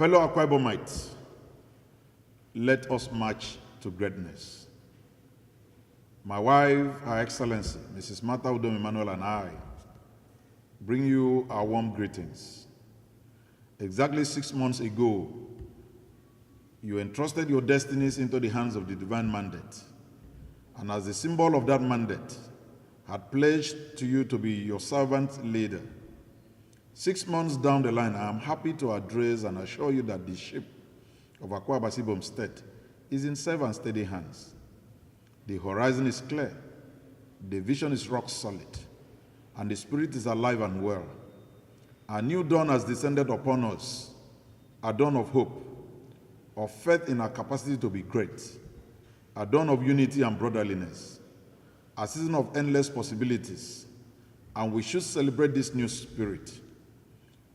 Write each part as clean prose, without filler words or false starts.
Fellow Akwa Ibomites, let us march to greatness. My wife, Her Excellency, Mrs. Udom Emmanuel, and I bring you our warm greetings. Exactly 6 months ago, you entrusted your destinies into the hands of the divine mandate, and as a symbol of that mandate, had pledged to you to be your servant leader. 6 months down the line, I am happy to address and assure you that the ship of Akwa Ibom State is in safe and steady hands. The horizon is clear, the vision is rock solid, and the spirit is alive and well. A new dawn has descended upon us, a dawn of hope, of faith in our capacity to be great, a dawn of unity and brotherliness, a season of endless possibilities, and we should celebrate this new spirit.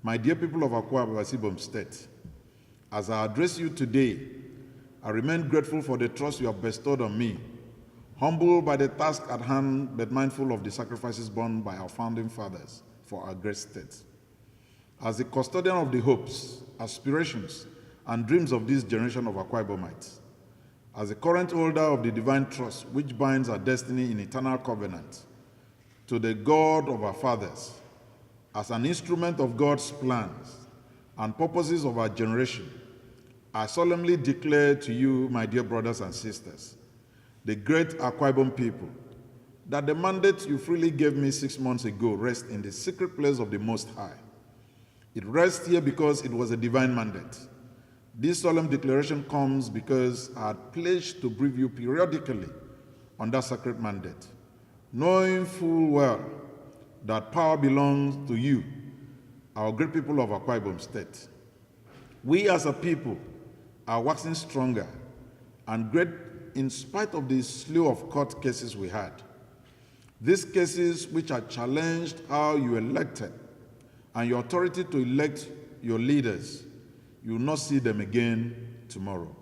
My dear people of Akwa Ibom State, as I address you today, I remain grateful for the trust you have bestowed on me, humbled by the task at hand, but mindful of the sacrifices borne by our founding fathers for our great state. As the custodian of the hopes, aspirations, and dreams of this generation of Akwa Ibomites, as the current holder of the divine trust which binds our destiny in eternal covenant to the God of our fathers, as an instrument of God's plans and purposes of our generation, I solemnly declare to you, my dear brothers and sisters, the great Akwa Ibom people, that the mandate you freely gave me 6 months ago rests in the secret place of the Most High. It rests here because it was a divine mandate. This solemn declaration comes because I had pledged to brief you periodically on that sacred mandate, knowing full well that power belongs to you, our great people of Akwa Ibom State. We as a people are waxing stronger and great in spite of the slew of court cases we had. These cases which have challenged how you elected and your authority to elect your leaders, you will not see them again tomorrow.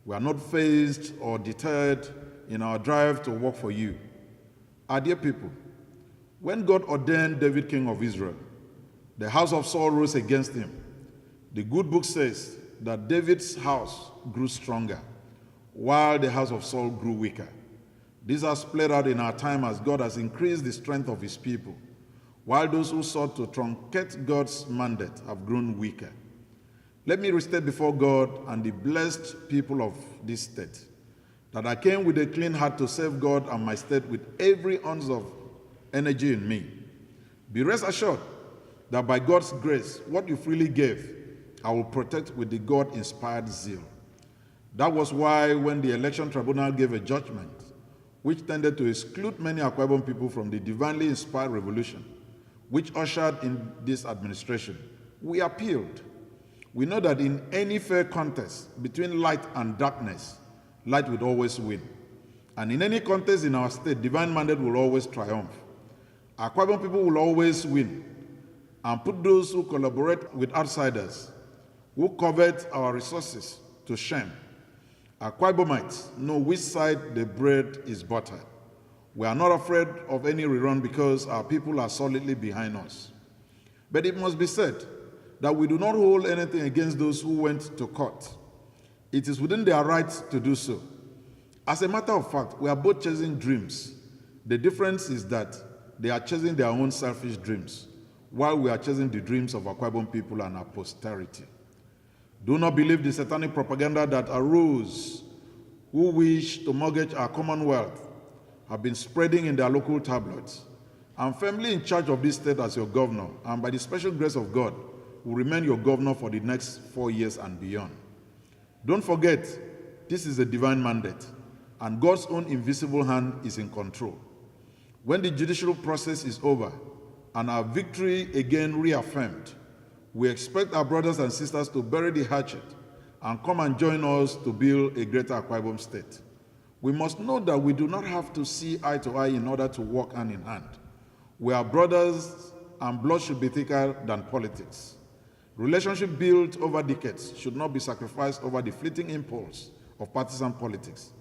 We are not fazed or deterred in our drive to work for you. Our dear people, when God ordained David king of Israel, the house of Saul rose against him. The good book says that David's house grew stronger, while the house of Saul grew weaker. This has played out in our time as God has increased the strength of his people, while those who sought to truncate God's mandate have grown weaker. Let me restate before God and the blessed people of this state that I came with a clean heart to serve God and my state with every ounce of energy in me. Be rest assured that by God's grace, what you freely gave, I will protect with the God-inspired zeal. That was why when the election tribunal gave a judgment, which tended to exclude many Akwa Ibom people from the divinely inspired revolution, which ushered in this administration, we appealed. We know that in any fair contest between light and darkness, light will always win. And in any contest in our state, divine mandate will always triumph. Akwa Ibom people will always win and put those who collaborate with outsiders, who covet our resources, to shame. Akwa Ibomites know which side the bread is buttered. We are not afraid of any rerun because our people are solidly behind us. But it must be said that we do not hold anything against those who went to court. It is within their rights to do so. As a matter of fact, we are both chasing dreams. The difference is that they are chasing their own selfish dreams, while we are chasing the dreams of Akwa Ibom people and our posterity. Do not believe the satanic propaganda that arose who wish to mortgage our commonwealth have been spreading in their local tabloids. I'm firmly in charge of this state as your governor, and by the special grace of God, will remain your governor for the next 4 years and beyond. Don't forget, this is a divine mandate, and God's own invisible hand is in control. When the judicial process is over and our victory again reaffirmed, we expect our brothers and sisters to bury the hatchet and come and join us to build a greater Akwa Ibom state. We must know that we do not have to see eye to eye in order to work hand in hand. We are brothers, and blood should be thicker than politics. Relationship built over decades should not be sacrificed over the fleeting impulse of partisan politics.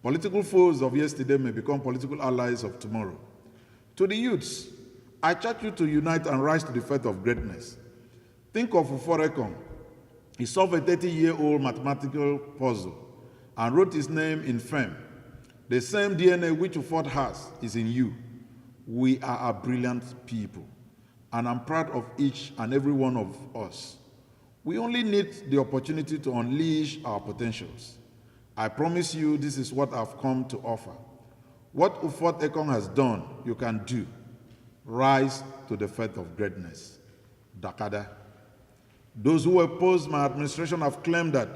Political foes of yesterday may become political allies of tomorrow. To the youths, I charge you to unite and rise to the faith of greatness. Think of Uforekong He solved a 30-year-old mathematical puzzle and wrote his name in fame. The same DNA which Ufot has is in you. We are a brilliant people, and I'm proud of each and every one of us. We only need the opportunity to unleash our potentials. I promise you this is what I've come to offer. What Ufot Ekong has done, you can do. Rise to the faith of greatness. Dakada. Those who opposed my administration have claimed that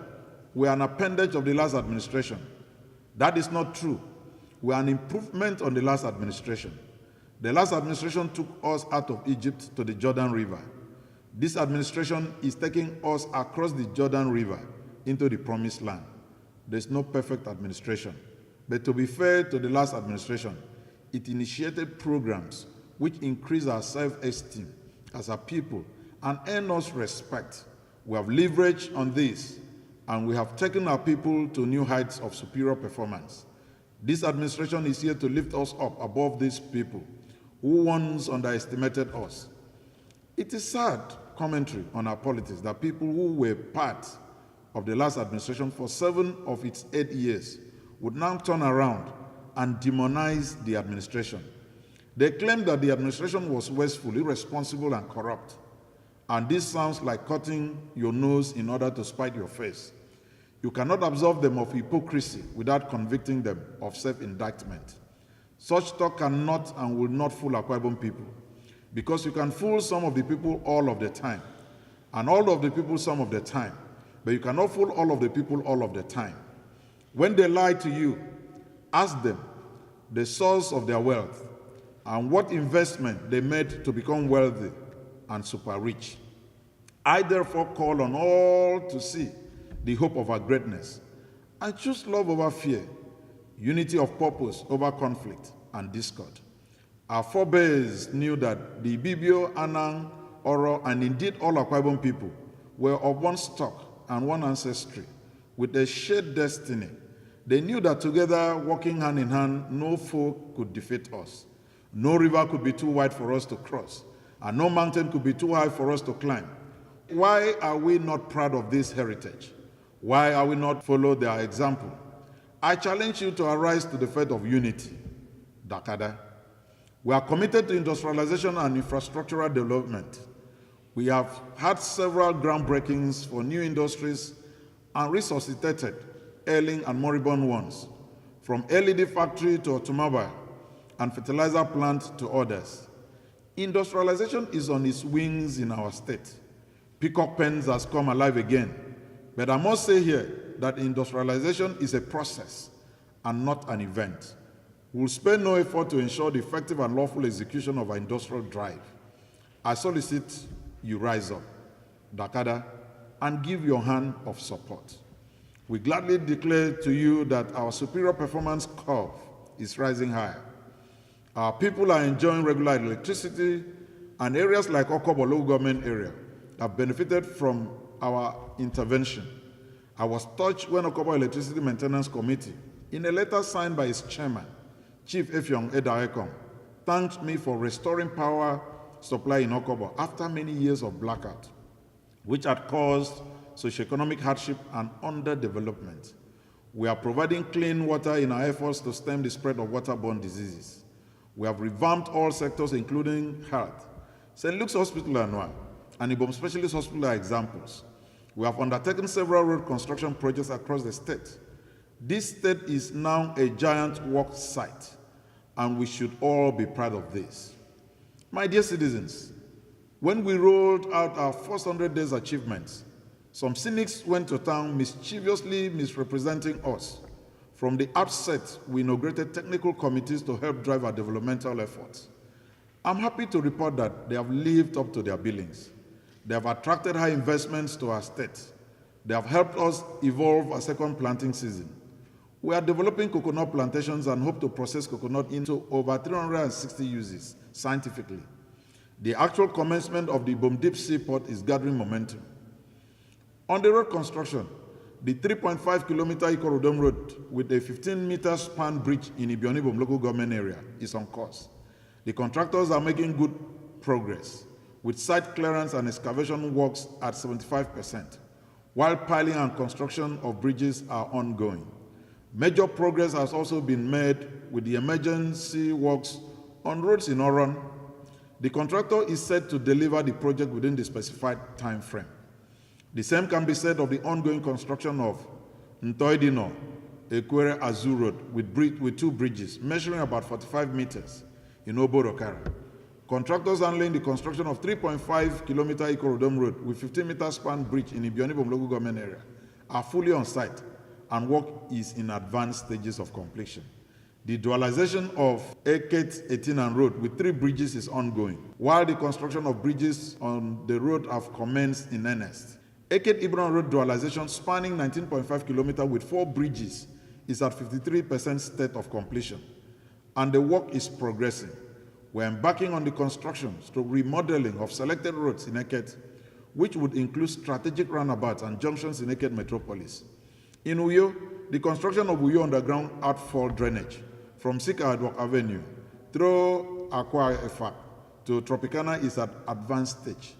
we are an appendage of the last administration. That is not true. We are an improvement on the last administration. The last administration took us out of Egypt to the Jordan River. This administration is taking us across the Jordan River into the Promised Land. There's no perfect administration. But to be fair to the last administration, it initiated programs which increase our self-esteem as a people and earn us respect. We have leveraged on this, and we have taken our people to new heights of superior performance. This administration is here to lift us up above these people who once underestimated us. It is sad commentary on our politics that people who were part of the last administration for 7 of its 8 years would now turn around and demonize the administration. They claim that the administration was wasteful, irresponsible, and corrupt. And this sounds like cutting your nose in order to spite your face. You cannot absolve them of hypocrisy without convicting them of self-indictment. Such talk cannot and will not fool Akwa Ibom people, because you can fool some of the people all of the time, and all of the people some of the time, but you cannot fool all of the people all of the time. When they lie to you, ask them the source of their wealth and what investment they made to become wealthy and super rich. I therefore call on all to see the hope of our greatness and choose love over fear, unity of purpose over conflict and discord. Our forebears knew that the Ibibio, Anang, Oro, and indeed all Akwa Ibom people were of one stock and one ancestry with a shared destiny. They knew that together, working hand in hand, no foe could defeat us. No river could be too wide for us to cross, and no mountain could be too high for us to climb. Why are we not proud of this heritage? Why are we not follow their example? I challenge you to arise to the faith of unity. Dakada. We are committed to industrialization and infrastructural development. We have had several groundbreakings for new industries and resuscitated ailing and moribund ones, from LED factory to automobile and fertilizer plant to others. Industrialization is on its wings in our state. Peacock pens has come alive again. But I must say here that industrialization is a process and not an event. We'll spare no effort to ensure the effective and lawful execution of our industrial drive. I solicit you rise up, Dakada, and give your hand of support. We gladly declare to you that our superior performance curve is rising higher. Our people are enjoying regular electricity, and areas like Okobo local government area have benefited from our intervention. I was touched when Okobo Electricity Maintenance Committee, in a letter signed by its chairman, Chief Effiong Edaekong, thanked me for restoring power supply in Okobo after many years of blackout, which had caused socioeconomic hardship and underdevelopment. We are providing clean water in our efforts to stem the spread of waterborne diseases. We have revamped all sectors, including health. St. Luke's Hospital Anwa and Ibom Specialist Hospital are examples. We have undertaken several road construction projects across the state. This state is now a giant work site, and we should all be proud of this. My dear citizens, when we rolled out our first 100 days achievements, some cynics went to town mischievously misrepresenting us. From the outset, we inaugurated technical committees to help drive our developmental efforts. I'm happy to report that they have lived up to their billings. They have attracted high investments to our state. They have helped us evolve a second planting season. We are developing coconut plantations and hope to process coconut into over 360 uses scientifically. The actual commencement of the Ibom Deep Sea Port is gathering momentum. On the road construction, the 3.5-kilometer Udom Road with a 15-meter span bridge in Ibom local government area is on course. The contractors are making good progress, with site clearance and excavation works at 75%. while piling and construction of bridges are ongoing. Major progress has also been made with the emergency works on roads in Oron. The contractor is set to deliver the project within the specified time frame. The same can be said of the ongoing construction of Ntoidino, Ekwere Azur Road with 2 bridges measuring about 45 meters in Oborokara. Contractors handling the construction of 3.5-kilometer Udom Road with 15-meter span bridge in Ibom local government area are fully on site, and work is in advanced stages of completion. The dualization of Eket Etinan Road with 3 bridges is ongoing, while the construction of bridges on the road have commenced in earnest. Eket Ibom Road dualization spanning 19.5 kilometers with 4 bridges is at 53% state of completion, and the work is progressing. We're embarking on the construction to remodeling of selected roads in Eket, which would include strategic roundabouts and junctions in Eket metropolis. In Uyo, the construction of Uyo underground outfall drainage from Sika Avenue through Akwa to Tropicana is at advanced stage.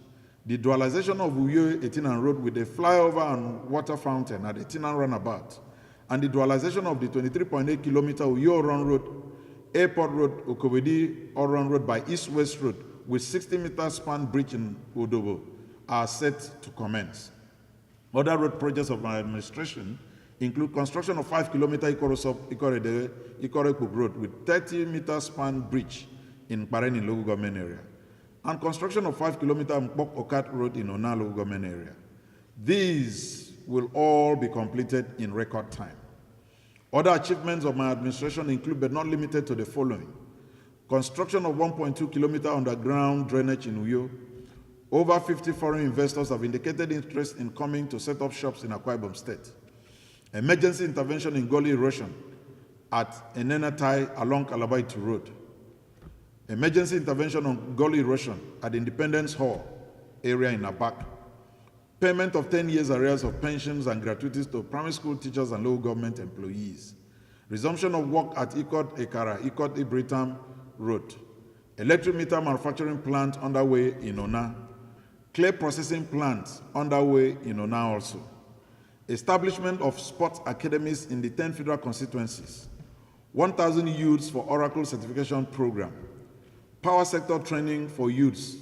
The dualization of Uyo Etinan Road with a flyover and water fountain at Etinan Runabout, and the dualization of the 23.8 kilometer Uyo Oron Road, Airport Road, Okobedi Oron Road by East-West Road with 60-meter span bridge in Udobo are set to commence. Other road projects of my administration include construction of 5-kilometer Ikorekuk Road with 30-meter span bridge in Pareni local government area, and construction of 5-kilometer Mpok Okat Road in Ona local government area. These will all be completed in record time. Other achievements of my administration include, but not limited to, the following: construction of 1.2-kilometer underground drainage in Uyo. Over 50 foreign investors have indicated interest in coming to set up shops in Akwa Ibom State. Emergency intervention in gully erosion at Enenatai along Kalabaitu Road. Emergency intervention on gully erosion at Independence Hall area in Abak. Payment of 10 years arrears of pensions and gratuities to primary school teachers and local government employees. Resumption of work at Ikot Ekara, Ikot Ibritam Road. Electric meter manufacturing plant underway in Ona. Clay processing plant underway in Ona also. Establishment of sports academies in the 10 federal constituencies. 1,000 youths for Oracle certification program. Power sector training for youths.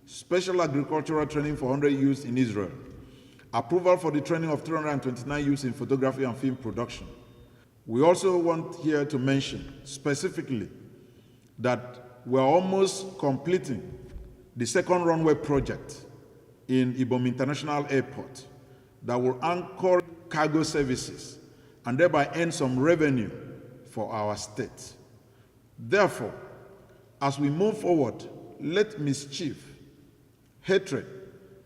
Special agricultural training for 100 youths in Israel. Approval for the training of 329 youths in photography and film production. We also want here to mention specifically that we're almost completing the second runway project in Ibom International Airport that will anchor cargo services and thereby earn some revenue for our state. Therefore, as we move forward, let mischief, hatred,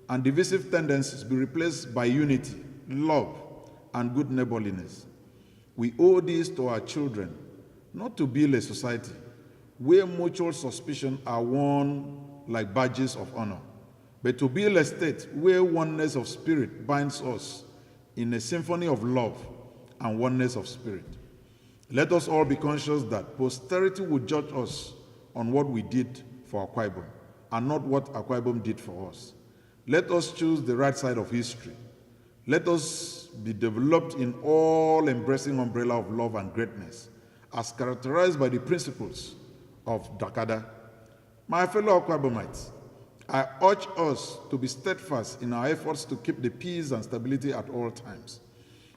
and divisive tendencies be replaced by unity, love, and good neighborliness. We owe this to our children, not to build a society where mutual suspicion are worn like badges of honor, but to build a state where oneness of spirit binds us in a symphony of love and oneness of spirit. Let us all be conscious that posterity will judge us on what we did for Akwa Ibom and not what Akwa Ibom did for us. Let us choose the right side of history. Let us be developed in all-embracing umbrella of love and greatness, as characterized by the principles of Dakada. My fellow Akwa Ibomites, I urge us to be steadfast in our efforts to keep the peace and stability at all times.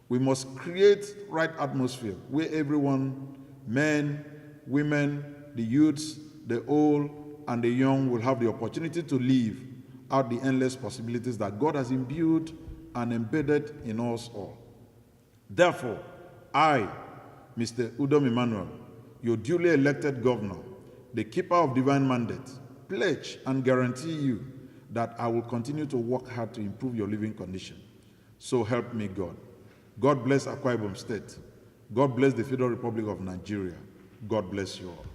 We must create right atmosphere where everyone, men, women, the youths, the old, and the young will have the opportunity to live out the endless possibilities that God has imbued and embedded in us all. Therefore, I, Mr. Udom Emmanuel, your duly elected governor, the keeper of divine mandate, pledge and guarantee you that I will continue to work hard to improve your living condition. So help me God. God bless Akwa Ibom State. God bless the Federal Republic of Nigeria. God bless you all.